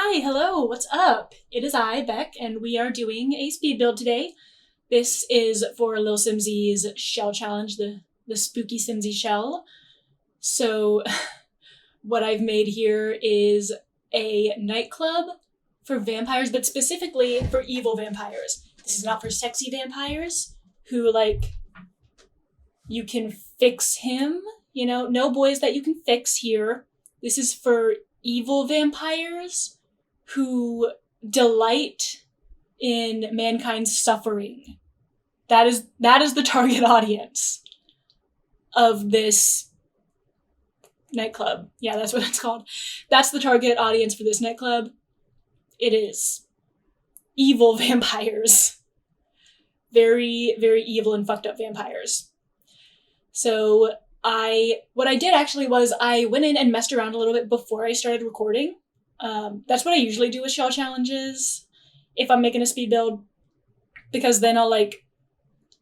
Hi, hello, what's up? It is I, Beck, and we are doing a speed build today. This is for Lil Simsy's shell challenge, the spooky Simsy shell. So, what I've made here is a nightclub for vampires, but specifically for evil vampires. This is not for sexy vampires who, you can fix him. No boys that you can fix here. This is for evil vampires who delight in mankind's suffering. That is the target audience of this nightclub. Yeah, that's what it's called. That's the target audience for this nightclub. It is evil vampires. Very, very evil and fucked up vampires. So what I did actually was I went in and messed around a little bit before I started recording. That's what I usually do with shell challenges if I'm making a speed build, because then I'll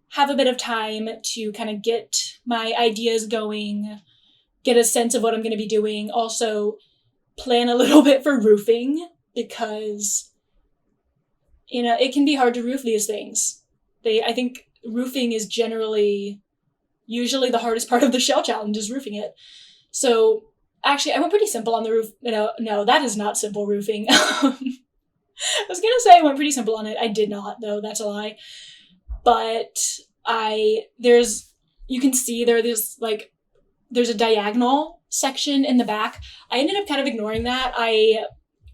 have a bit of time to kind of get my ideas going, get a sense of what I'm going to be doing. Also plan a little bit for roofing, because it can be hard to roof these things. I think roofing is usually the hardest part of the shell challenge is roofing it. So actually, I went pretty simple on the roof. No, that is not simple roofing. I was going to say I went pretty simple on it. I did not, though. That's a lie. But you can see there's a diagonal section in the back. I ended up kind of ignoring that. I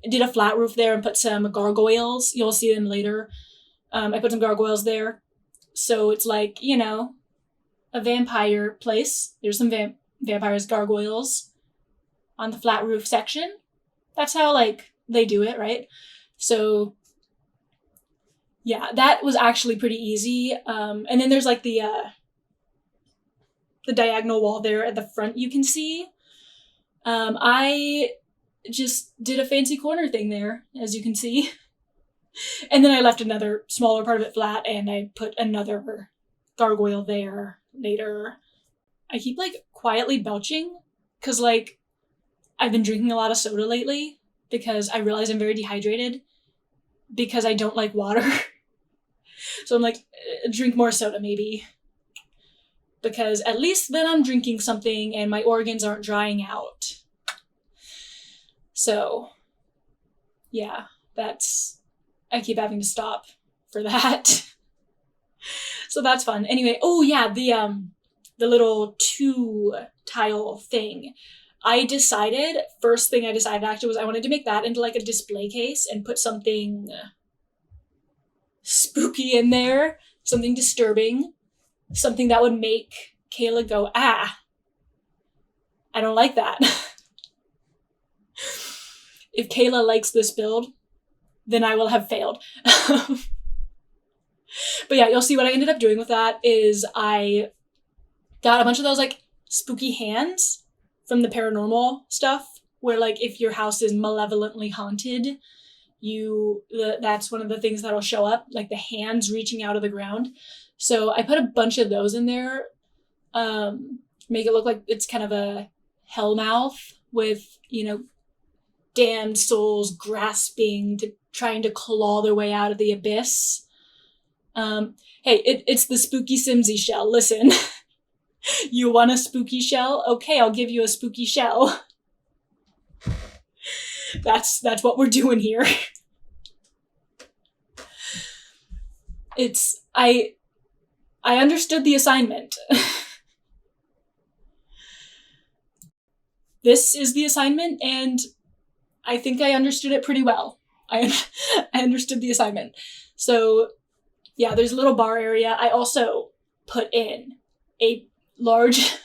did a flat roof there and put some gargoyles. You'll see them later. I put some gargoyles there. So it's a vampire place. There's some vampires, gargoyles on the flat roof section. That's how they do it, right? So yeah, that was actually pretty easy. And then there's the diagonal wall there at the front you can see. I just did a fancy corner thing there, as you can see. And then I left another smaller part of it flat, and I put another gargoyle there later. I keep quietly belching because I've been drinking a lot of soda lately, because I realize I'm very dehydrated because I don't like water. So I'm drink more soda maybe, because at least then I'm drinking something and my organs aren't drying out. So yeah, I keep having to stop for that. So that's fun. Anyway, oh yeah, the little 2-tile thing. First thing I decided actually was I wanted to make that into a display case and put something spooky in there, something disturbing, something that would make Kayla go, ah, I don't like that. If Kayla likes this build, then I will have failed. But yeah, you'll see what I ended up doing with that is I got a bunch of those spooky hands from the paranormal stuff, where if your house is malevolently haunted, that's one of the things that'll show up, the hands reaching out of the ground. So I put a bunch of those in there, make it look like it's kind of a hell mouth with, damned souls grasping trying to claw their way out of the abyss. Hey, it's the spookysimsieshell. Listen, you want a spooky shell? Okay, I'll give you a spooky shell. That's what we're doing here. I understood the assignment. This is the assignment, and I think I understood it pretty well. I understood the assignment. So yeah, there's a little bar area. I also put in a large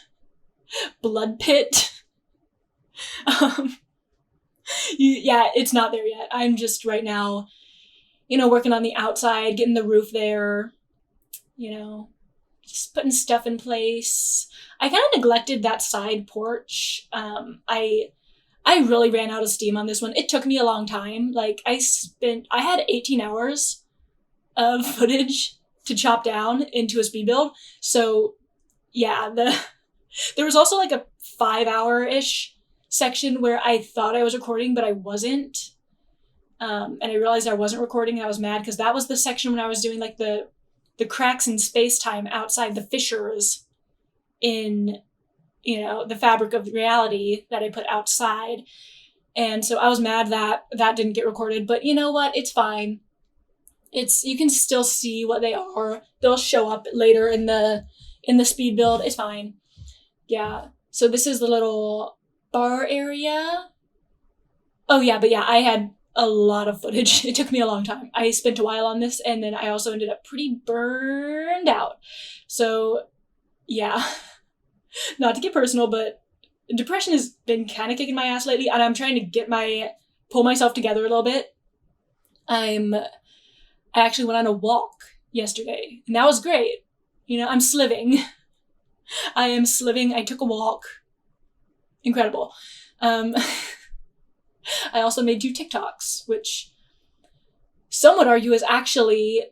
blood pit. It's not there yet. I'm just right now, working on the outside, getting the roof there, just putting stuff in place. I kind of neglected that side porch. I really ran out of steam on this one. It took me a long time. I had 18 hours of footage to chop down into a speed build. So yeah, there was also a 5-hour-ish section where I thought I was recording, but I wasn't. and I realized I wasn't recording, and I was mad because that was the section when I was doing like the cracks in space-time outside the fissures in, the fabric of reality that I put outside. And so I was mad that that didn't get recorded, but you know what? It's fine. You can still see what they are. They'll show up later in the speed build. It's fine. Yeah. So this is the little bar area. Oh yeah, but yeah, I had a lot of footage. It took me a long time. I spent a while on this, and then I also ended up pretty burned out. So yeah, not to get personal, but depression has been kind of kicking my ass lately, and I'm trying to pull myself together a little bit. I actually went on a walk yesterday, and that was great. I'm sliving. I am sliving. I took a walk. Incredible. I also made 2 TikToks, which some would argue is actually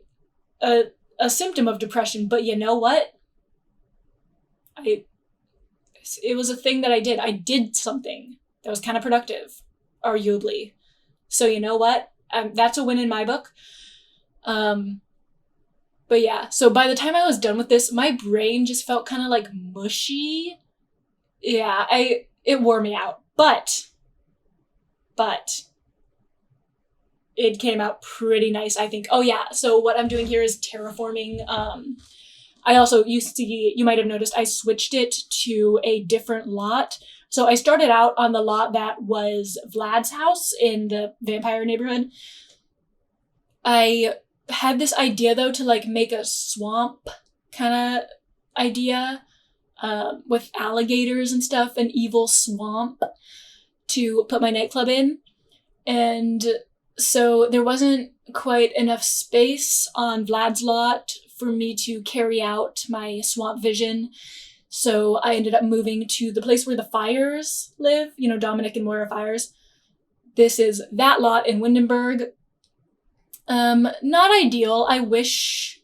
a symptom of depression, but you know what? It was a thing that I did. I did something that was kind of productive, arguably. So you know what? That's a win in my book. But yeah, so by the time I was done with this, my brain just felt kind of like mushy. Yeah, it wore me out. But it came out pretty nice, I think. Oh yeah, so what I'm doing here is terraforming. I also, you might have noticed, I switched it to a different lot. So I started out on the lot that was Vlad's house in the vampire neighborhood. I had this idea though to like make a swamp kind of idea with alligators and stuff, an evil swamp to put my nightclub in. And so there wasn't quite enough space on Vlad's lot for me to carry out my swamp vision. So I ended up moving to the place where the Fires live, Dominic and Moira Fires. This is that lot in Windenburg. Not ideal. I wish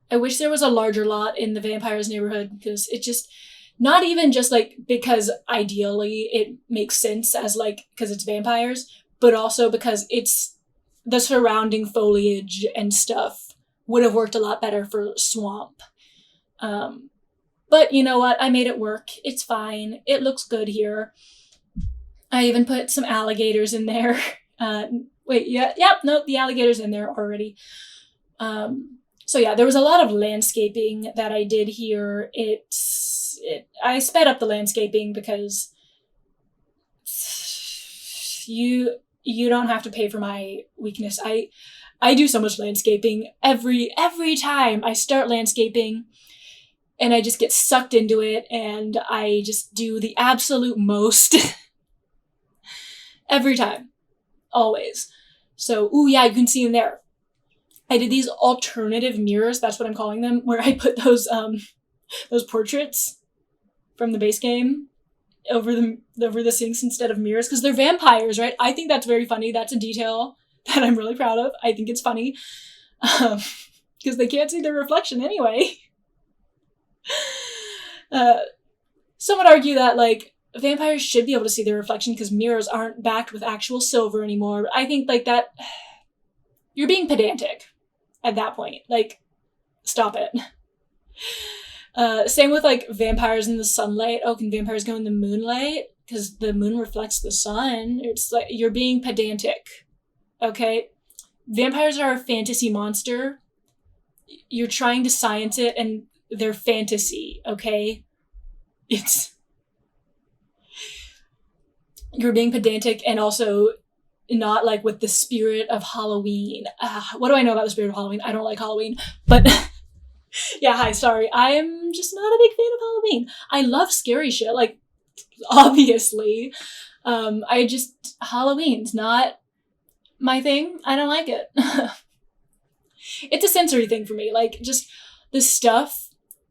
there was a larger lot in the vampires neighborhood, because it just, not even just like because ideally it makes sense as like, because it's vampires, but also because it's the surrounding foliage and stuff would have worked a lot better for swamp. But you know what? I made it work. It's fine. It looks good here. I even put some alligators in there. The alligator's in there already. So yeah, there was a lot of landscaping that I did here. I sped up the landscaping because you don't have to pay for my weakness. I do so much landscaping every time I start landscaping, and I just get sucked into it, and I just do the absolute most every time, always. So, yeah, you can see in there. I did these alternative mirrors, that's what I'm calling them, where I put those portraits from the base game over the sinks instead of mirrors, because they're vampires, right? I think that's very funny. That's a detail that I'm really proud of. I think it's funny, because they can't see their reflection anyway. Some would argue that, like, vampires should be able to see their reflection because mirrors aren't backed with actual silver anymore. But I think, like, that, you're being pedantic at that point. Like, stop it. Same with, like, vampires in the sunlight. Oh, can vampires go in the moonlight? Because the moon reflects the sun. It's like, you're being pedantic. Okay? Vampires are a fantasy monster. You're trying to science it, and they're fantasy, okay? You're being pedantic, and also not, like, with the spirit of Halloween. What do I know about the spirit of Halloween? I don't like Halloween, but yeah, hi, sorry. I'm just not a big fan of Halloween. I love scary shit, like, obviously. Halloween's not my thing. I don't like it. It's a sensory thing for me. Like, just the stuff,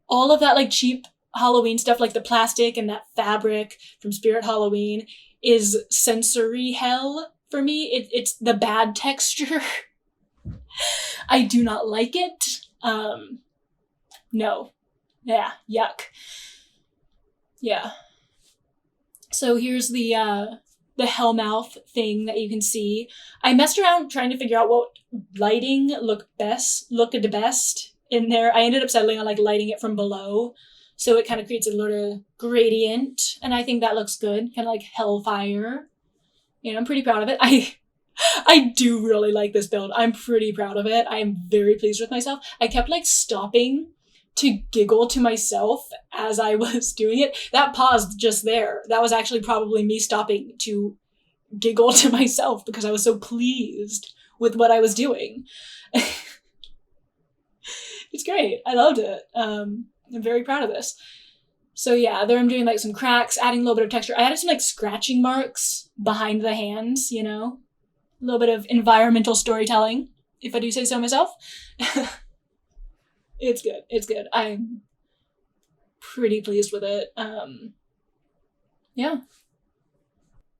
all of that, like, cheap Halloween stuff, like the plastic and that fabric from Spirit Halloween, is sensory hell for me. It's the bad texture. I do not like it. No. Yeah, yuck. Yeah. So here's the the hellmouth thing that you can see. I messed around trying to figure out what lighting looked the best in there. I ended up settling on like lighting it from below, so it kind of creates a little gradient, and I think that looks good, kind of like hellfire. You know, I'm pretty proud of it. I do really like this build. I'm pretty proud of it. I am very pleased with myself. I kept like stopping to giggle to myself as I was doing it. That paused just there. That was actually probably me stopping to giggle to myself because I was so pleased with what I was doing. It's great. I loved it. I'm very proud of this. So yeah, there I'm doing like some cracks, adding a little bit of texture. I added some like scratching marks behind the hands, you know, a little bit of environmental storytelling, if I do say so myself. It's good. It's good. I'm pretty pleased with it. Yeah.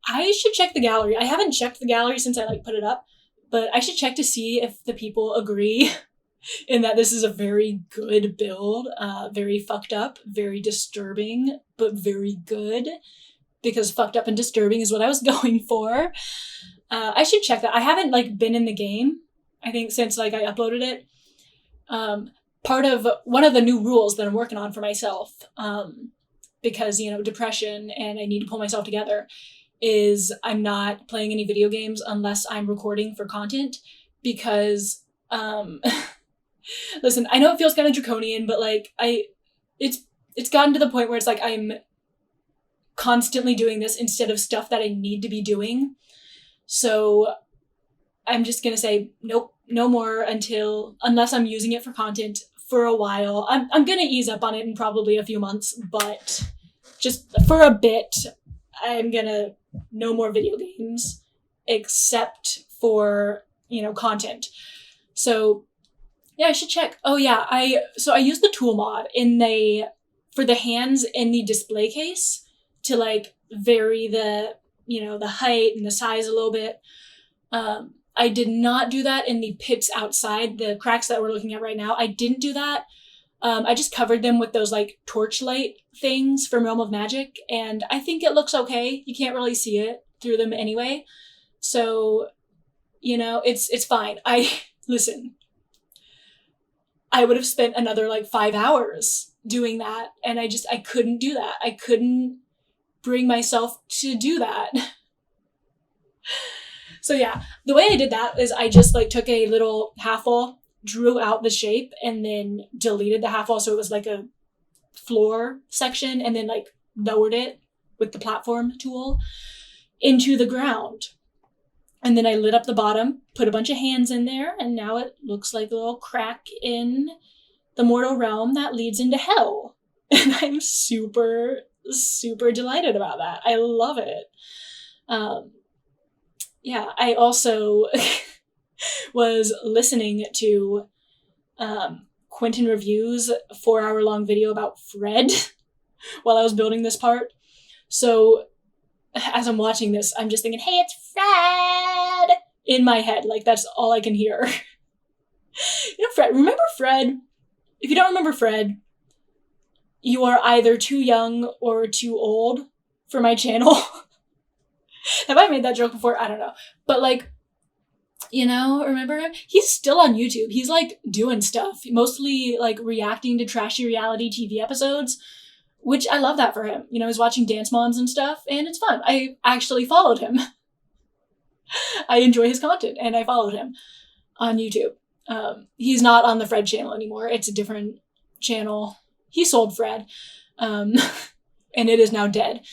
I should check the gallery. I haven't checked the gallery since I like put it up, but I should check to see if the people agree in that this is a very good build, very fucked up, very disturbing, but very good, because fucked up and disturbing is what I was going for. I should check that. I haven't like been in the game, I think, since like I uploaded it. Part of one of the new rules that I'm working on for myself, because, you know, depression and I need to pull myself together, is I'm not playing any video games unless I'm recording for content, because listen, I know it feels kind of draconian, but like it's gotten to the point where it's like I'm constantly doing this instead of stuff that I need to be doing. So I'm just gonna say nope, no more unless I'm using it for content for a while. I'm gonna ease up on it in probably a few months, but just for a bit, I'm gonna no more video games except for, you know, content. So yeah, I should check. Oh yeah, I used the tool mod for the hands in the display case to like vary the, you know, the height and the size a little bit. I did not do that in the pits outside, the cracks that we're looking at right now. I didn't do that. I just covered them with those like torchlight things from Realm of Magic, and I think it looks okay. You can't really see it through them anyway. So, you know, it's fine. Listen, I would have spent another like 5 hours doing that, and I couldn't do that. I couldn't bring myself to do that. So yeah, the way I did that is I just like took a little half-wall, drew out the shape, and then deleted the half-wall so it was like a floor section, and then like lowered it with the platform tool into the ground. And then I lit up the bottom, put a bunch of hands in there, and now it looks like a little crack in the mortal realm that leads into hell. And I'm super, super delighted about that. I love it. Yeah, I also was listening to Quentin Review's 4-hour-long video about Fred while I was building this part. So as I'm watching this, I'm just thinking, hey, it's Fred! In my head, like that's all I can hear. You know, Fred, remember Fred? If you don't remember Fred, you are either too young or too old for my channel. Have I made that joke before? I don't know. But like, you know, remember him? He's still on YouTube. He's like doing stuff, mostly like reacting to trashy reality TV episodes, which I love that for him. You know, he's watching Dance Moms and stuff, and it's fun. I actually followed him. I enjoy his content, and I followed him on YouTube. He's not on the Fred channel anymore. It's a different channel. He sold Fred, and it is now dead.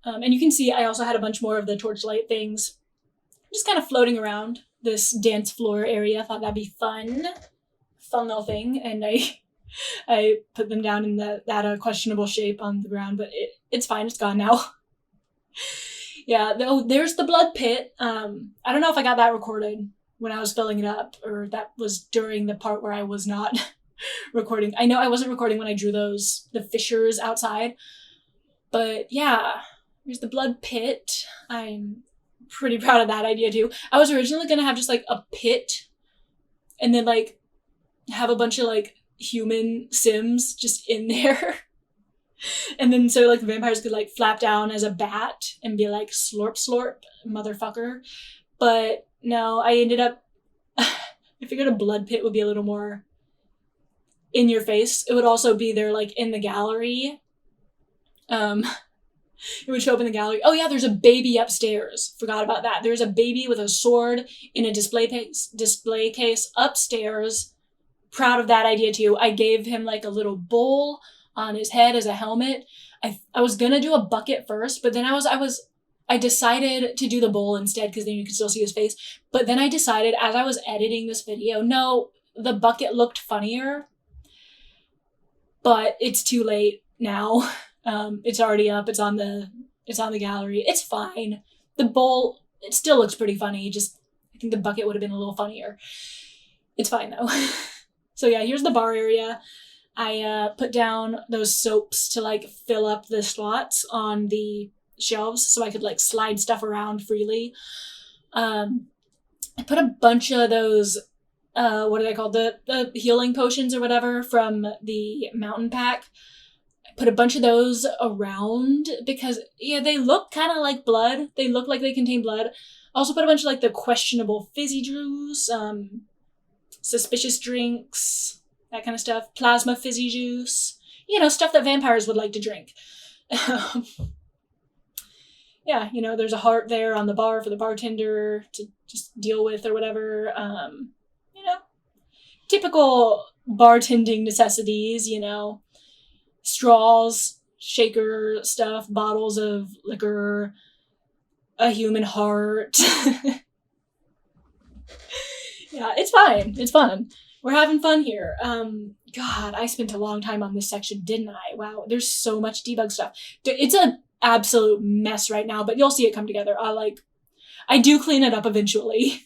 And you can see I also had a bunch more of the torchlight things just kind of floating around this dance floor area. I thought that'd be fun little thing. And I put them down in that questionable shape on the ground, but it's fine. It's gone now. Yeah. There's the blood pit. I don't know if I got that recorded when I was filling it up, or that was during the part where I was not recording. I know I wasn't recording when I drew the fissures outside, but yeah. Here's the blood pit. I'm pretty proud of that idea too. I was originally gonna have just like a pit and then like have a bunch of like human Sims just in there. And then so like the vampires could like flap down as a bat and be like, slorp, slorp, motherfucker. But no, I ended up, I figured a blood pit would be a little more in your face. It would also be there like in the gallery. It would show up in the gallery. Oh yeah, there's a baby upstairs. Forgot about that. There's a baby with a sword in a display case upstairs. Proud of that idea too. I gave him like a little bowl on his head as a helmet. I was gonna do a bucket first, but then I decided to do the bowl instead because then you could still see his face. But then I decided as I was editing this video, no, the bucket looked funnier. But it's too late now. It's already up. It's on the gallery. It's fine. The bowl, it still looks pretty funny. Just I think the bucket would have been a little funnier. It's fine though. So yeah, here's the bar area. I put down those soaps to like fill up the slots on the shelves so I could like slide stuff around freely. I put a bunch of those what are they called? The healing potions or whatever from the mountain pack. I put a bunch of those around because yeah, they look kind of like blood. They look like they contain blood. I also put a bunch of like the questionable fizzy juice, suspicious drinks, that kind of stuff. Plasma fizzy juice. You know, stuff that vampires would like to drink. Yeah, you know, there's a heart there on the bar for the bartender to just deal with or whatever. You know, typical bartending necessities, you know, straws, shaker stuff, bottles of liquor, a human heart. Yeah, it's fine. It's fun. We're having fun here. God, I spent a long time on this section, didn't I? Wow, there's so much debug stuff. It's an absolute mess right now, but you'll see it come together. I do clean it up eventually.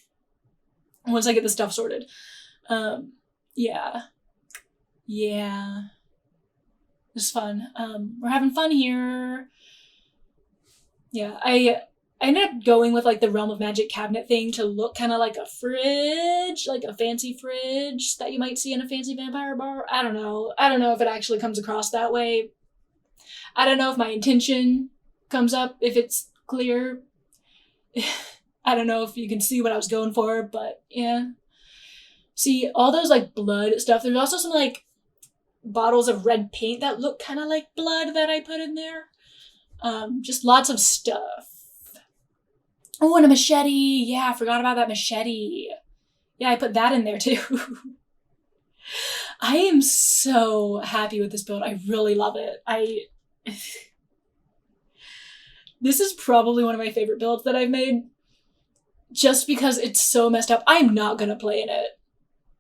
Once I get the stuff sorted. Yeah. It's fun. We're having fun here. Yeah, I ended up going with like the Realm of Magic cabinet thing to look kind of like a fridge, like a fancy fridge that you might see in a fancy vampire bar. I don't know if it actually comes across that way. I don't know if my intention comes up, if it's clear. I don't know if you can see what I was going for, but yeah. See, all those like blood stuff. There's also some like bottles of red paint that look kind of like blood that I put in there. Just lots of stuff. Oh, and a machete. Yeah, I forgot about that machete. Yeah, I put that in there too. I am so happy with this build. I really love it. This is probably one of my favorite builds that I've made just because it's so messed up. I'm not gonna play in it.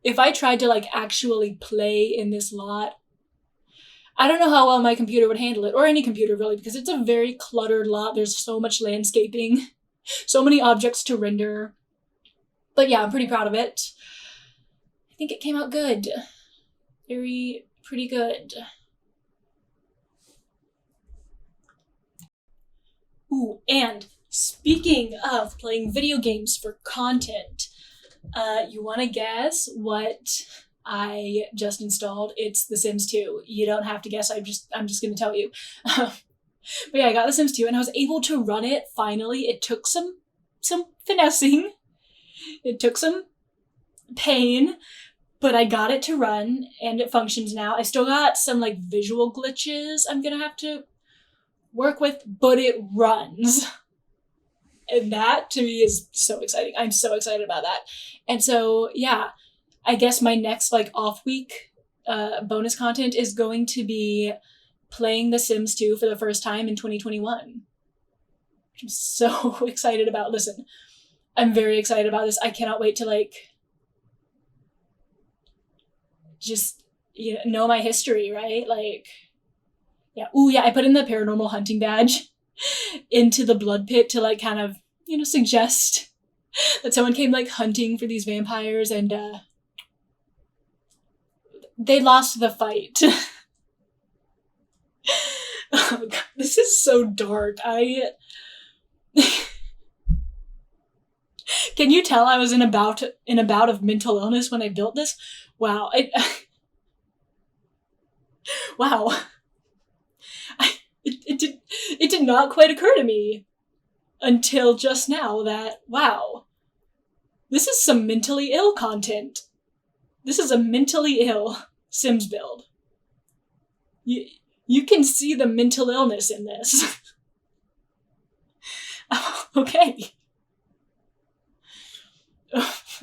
If I tried to like actually play in this lot, I don't know how well my computer would handle it, or any computer really, because it's a very cluttered lot. There's so much landscaping, so many objects to render. But yeah, I'm pretty proud of it. I think it came out good. Pretty good. Ooh, and speaking of playing video games for content, you want to guess what I just installed? It's The Sims 2. You don't have to guess. I'm just going to tell you. But yeah, I got The Sims 2 and I was able to run it finally. It took some finessing. It took some pain, but I got it to run and it functions now. I still got some like visual glitches I'm going to have to work with, but it runs. And that to me is so exciting. I'm so excited about that. And so, yeah, I guess my next like off week bonus content is going to be playing The Sims 2 for the first time in 2021. I'm so excited about. Listen, I'm very excited about this. I cannot wait to like just know my history, right? Like, yeah. Ooh, yeah, I put in the paranormal hunting badge into the blood pit to like kind of, suggest that someone came like hunting for these vampires and they lost the fight. Oh God, this is so dark. Can you tell I was in a bout of mental illness when I built this? Wow. Wow. it did not quite occur to me until just now that, wow, this is some mentally ill content. This is a mentally ill Sims build. You can see the mental illness in this. Okay.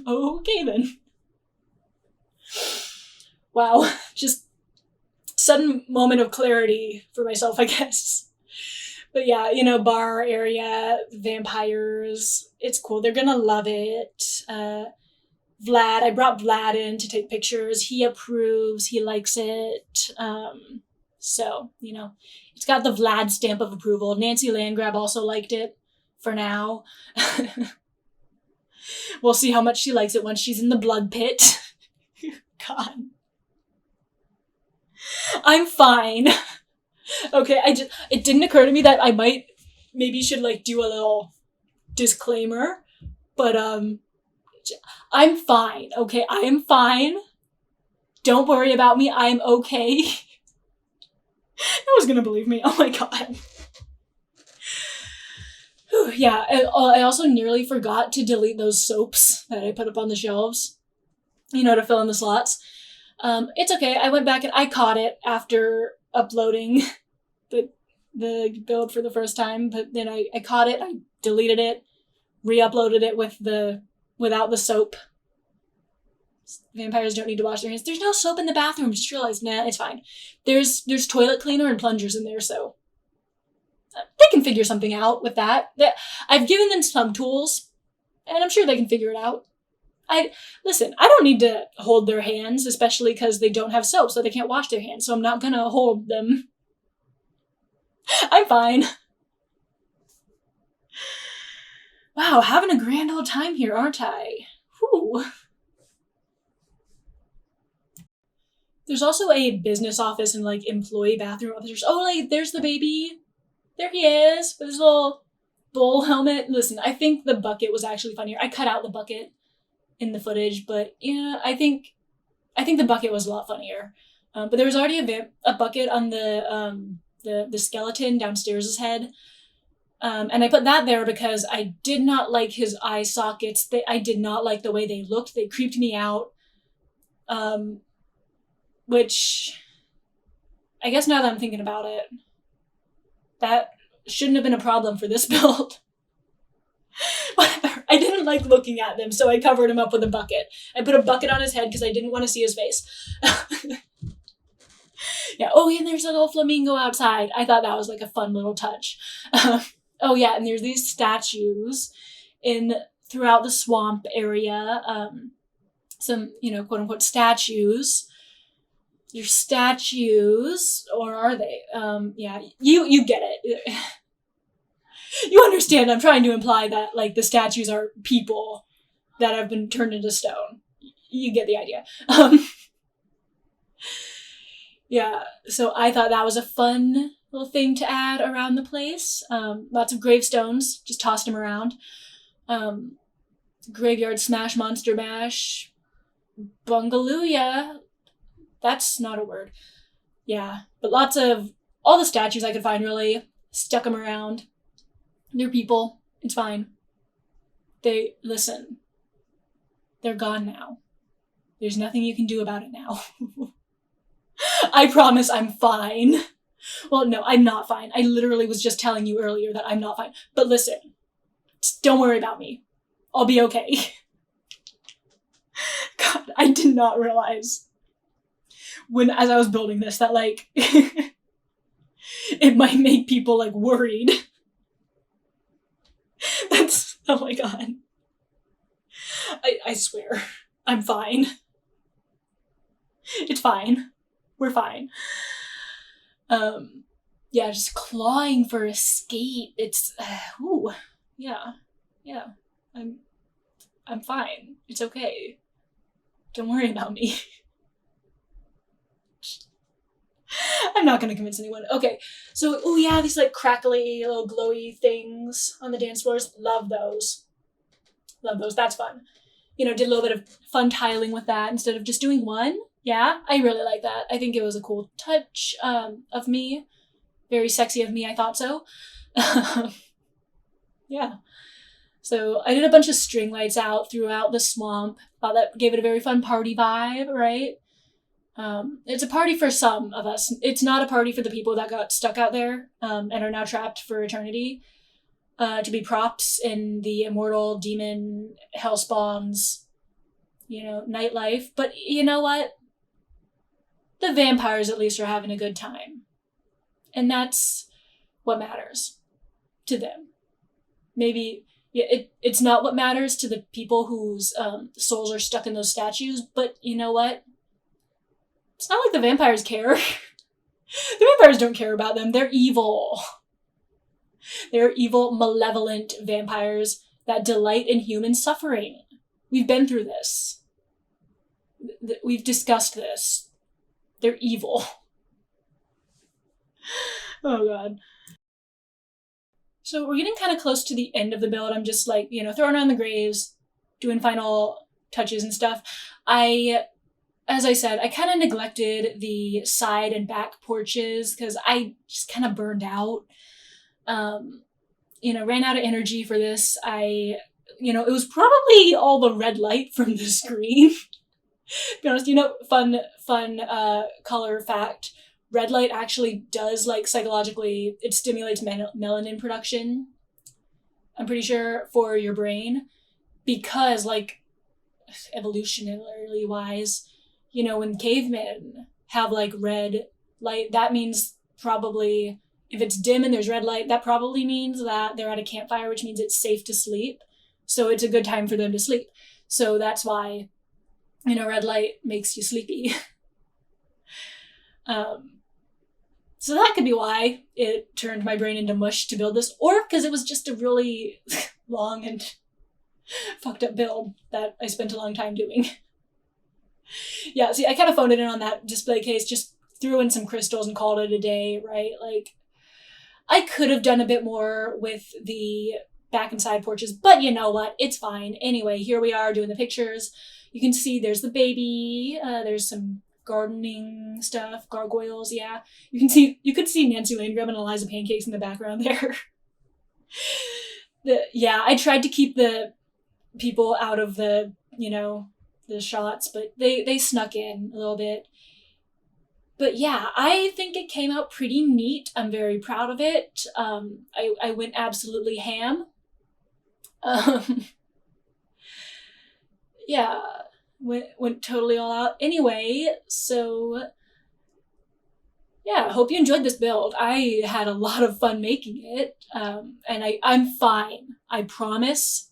Okay then. Wow, just sudden moment of clarity for myself, I guess. But yeah, bar area, vampires, it's cool. They're gonna love it. I brought Vlad in to take pictures. He approves, he likes it. So, it's got the Vlad stamp of approval. Nancy Landgrab also liked it for now. We'll see how much she likes it once she's in the blood pit. God. I'm fine. Okay, it didn't occur to me that I maybe should do a little disclaimer, but I'm fine, okay? I am fine. Don't worry about me. I'm okay. No one's gonna believe me. Oh my god. Yeah, I also nearly forgot to delete those soaps that I put up on the shelves, to fill in the slots. It's okay. I went back and I caught it after uploading the build for the first time, but then I caught it, I deleted it, re-uploaded it without the soap. Vampires don't need to wash their hands. There's no soap in the bathroom. Just realized, nah, it's fine. There's toilet cleaner and plungers in there, so they can figure something out with that. I've given them some tools, and I'm sure they can figure it out. Listen, I don't need to hold their hands, especially because they don't have soap, so they can't wash their hands, so I'm not gonna hold them. I'm fine. Wow, having a grand old time here, aren't I? Whew. There's also a business office and employee bathroom officers. Oh, there's the baby. There he is with his little bull helmet. Listen, I think the bucket was actually funnier. I cut out the bucket in the footage, but yeah, I think the bucket was a lot funnier. But there was already a bucket on the skeleton downstairs' head. And I put that there because I did not like his eye sockets. I did not like the way they looked. They creeped me out. Which, I guess now that I'm thinking about it, that shouldn't have been a problem for this build. Whatever. I didn't like looking at them, so I covered him up with a bucket. I put a bucket on his head because I didn't want to see his face. Yeah. Oh, yeah, and there's a little flamingo outside. I thought that was a fun little touch. Oh, yeah, and there's these statues throughout the swamp area. Some, quote unquote statues. They're statues, or are they? Yeah, you get it. You understand, I'm trying to imply that, the statues are people that have been turned into stone. You get the idea. Yeah, so I thought that was a fun little thing to add around the place. Lots of gravestones, just tossed them around. Graveyard smash, monster mash, bungalooya. That's not a word. Yeah, but lots of all the statues I could find, really. Stuck them around. They're people. It's fine. Listen. They're gone now. There's nothing you can do about it now. I promise I'm fine. Well, no, I'm not fine. I literally was just telling you earlier that I'm not fine. But listen, don't worry about me. I'll be okay. God, I did not realize as I was building this that it might make people worried. Oh my god. I swear, I'm fine. It's fine. We're fine. Yeah, just clawing for escape. It's, yeah. I'm fine. It's okay. Don't worry about me. I'm not gonna convince anyone. Okay, so, oh yeah, these crackly, little glowy things on the dance floors. Love those. That's fun. Did a little bit of fun tiling with that instead of just doing one. Yeah, I really like that. I think it was a cool touch of me. Very sexy of me, I thought so. Yeah. So I did a bunch of string lights out throughout the swamp. Thought that gave it a very fun party vibe, right? It's a party for some of us. It's not a party for the people that got stuck out there and are now trapped for eternity. To be props in the immortal demon hellspawn's, nightlife. But you know what? The vampires at least are having a good time. And that's what matters to them. Maybe it's not what matters to the people whose souls are stuck in those statues, but you know what? It's not like the vampires care. The vampires don't care about them. They're evil. They're evil, malevolent vampires that delight in human suffering. We've been through this. We've discussed this. They're evil. Oh, God. So we're getting kind of close to the end of the build. I'm just like, throwing around the graves, doing final touches and stuff. As I said, I kind of neglected the side and back porches because I just kind of burned out. Ran out of energy for this. It was probably all the red light from the screen. To be honest, fun color fact. Red light actually does, psychologically, it stimulates melanin production, I'm pretty sure, for your brain. Because, evolutionarily wise, when cavemen have, red light, that means probably, if it's dim and there's red light, that probably means that they're at a campfire, which means it's safe to sleep. So it's a good time for them to sleep. So that's why, red light makes you sleepy. So that could be why it turned my brain into mush to build this, or because it was just a really long and fucked up build that I spent a long time doing. Yeah, see, I kind of phoned it in on that display case, just threw in some crystals and called it a day, right? I could have done a bit more with the back and side porches, but you know what? It's fine. Anyway, here we are doing the pictures. You can see there's the baby. There's some gardening stuff, gargoyles, yeah. You could see Nancy Landrum and Eliza Pancakes in the background there. I tried to keep the people out of the shots, but they snuck in a little bit. But yeah, I think it came out pretty neat. I'm very proud of it. I went absolutely ham. Yeah, went totally all out. Anyway, so yeah, I hope you enjoyed this build. I had a lot of fun making it, and I'm fine. I promise,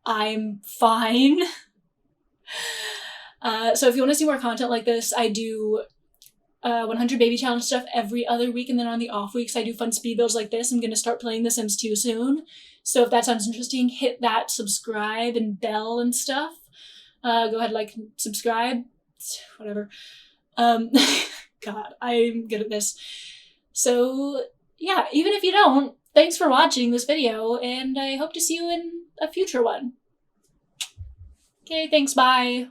I'm fine. So if you want to see more content like this, I do 100 baby challenge stuff every other week, and then on the off weeks I do fun speed builds like this. I'm going to start playing The Sims 2 soon, so if that sounds interesting, hit that subscribe and bell and stuff. Go ahead, subscribe, whatever. God, I'm good at this. So yeah, even if you don't, thanks for watching this video, and I hope to see you in a future one. Okay, thanks, bye.